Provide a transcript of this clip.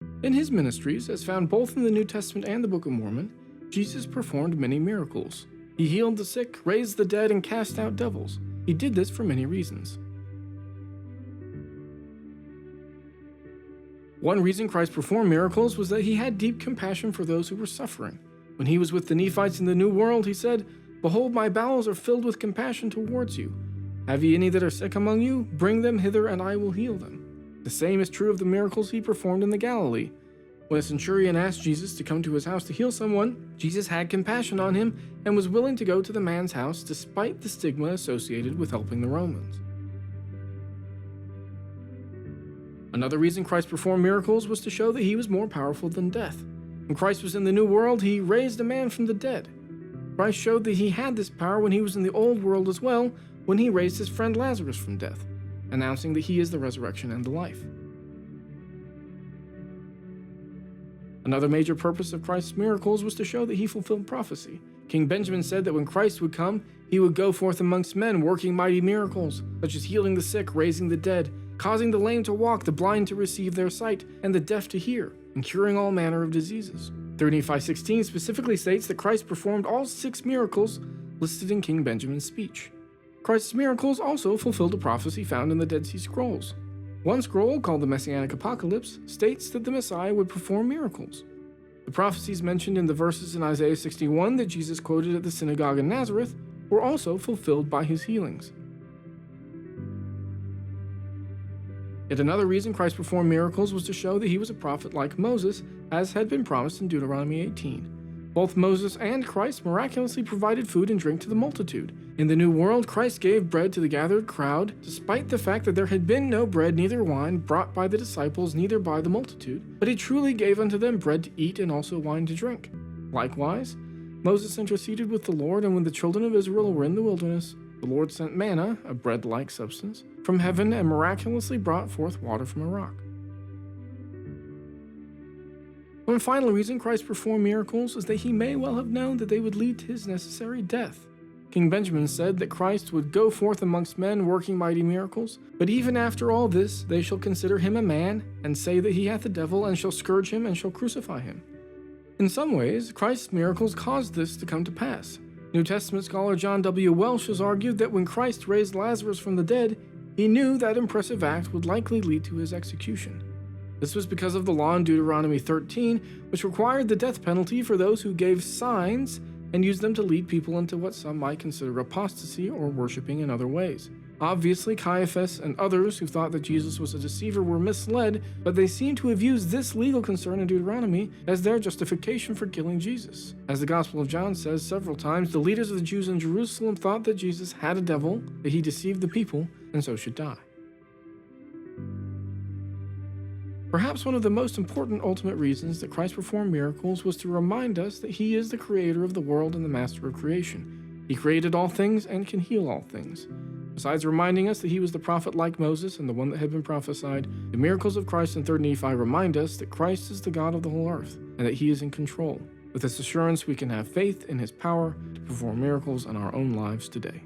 In his ministries, as found both in the New Testament and the Book of Mormon, Jesus performed many miracles. He healed the sick, raised the dead, and cast out devils. He did this for many reasons. One reason Christ performed miracles was that he had deep compassion for those who were suffering. When he was with the Nephites in the New World, he said, "Behold, my bowels are filled with compassion towards you. Have ye any that are sick among you? Bring them hither, and I will heal them." The same is true of the miracles he performed in the Galilee. When a centurion asked Jesus to come to his house to heal someone, Jesus had compassion on him and was willing to go to the man's house despite the stigma associated with helping the Romans. Another reason Christ performed miracles was to show that he was more powerful than death. When Christ was in the New World, he raised a man from the dead. Christ showed that he had this power when he was in the Old World as well, when he raised his friend Lazarus from death, announcing that he is the resurrection and the life. Another major purpose of Christ's miracles was to show that he fulfilled prophecy. King Benjamin said that when Christ would come, he would go forth amongst men working mighty miracles, such as healing the sick, raising the dead, causing the lame to walk, the blind to receive their sight, and the deaf to hear, and curing all manner of diseases. 3 Nephi 16 specifically states that Christ performed all 6 miracles listed in King Benjamin's speech. Christ's miracles also fulfilled a prophecy found in the Dead Sea Scrolls. One scroll, called the Messianic Apocalypse, states that the Messiah would perform miracles. The prophecies mentioned in the verses in Isaiah 61 that Jesus quoted at the synagogue in Nazareth were also fulfilled by his healings. Yet another reason Christ performed miracles was to show that he was a prophet like Moses, as had been promised in Deuteronomy 18. Both Moses and Christ miraculously provided food and drink to the multitude. In the New World, Christ gave bread to the gathered crowd, despite the fact that there had been no bread, neither wine, brought by the disciples, neither by the multitude, but he truly gave unto them bread to eat and also wine to drink. Likewise, Moses interceded with the Lord, and when the children of Israel were in the wilderness, the Lord sent manna, a bread-like substance, from heaven and miraculously brought forth water from a rock. One final reason Christ performed miracles is that he may well have known that they would lead to his necessary death. King Benjamin said that Christ would go forth amongst men working mighty miracles, but even after all this they shall consider him a man, and say that he hath the devil, and shall scourge him, and shall crucify him. In some ways, Christ's miracles caused this to come to pass. New Testament scholar John W. Welsh has argued that when Christ raised Lazarus from the dead, he knew that impressive act would likely lead to his execution. This was because of the law in Deuteronomy 13, which required the death penalty for those who gave signs and used them to lead people into what some might consider apostasy or worshiping in other ways. Obviously, Caiaphas and others who thought that Jesus was a deceiver were misled, but they seem to have used this legal concern in Deuteronomy as their justification for killing Jesus. As the Gospel of John says several times, the leaders of the Jews in Jerusalem thought that Jesus had a devil, that he deceived the people, and so should die. Perhaps one of the most important ultimate reasons that Christ performed miracles was to remind us that he is the creator of the world and the master of creation. He created all things and can heal all things. Besides reminding us that he was the prophet like Moses and the one that had been prophesied, the miracles of Christ in 3 Nephi remind us that Christ is the God of the whole earth and that he is in control. With this assurance, we can have faith in his power to perform miracles in our own lives today.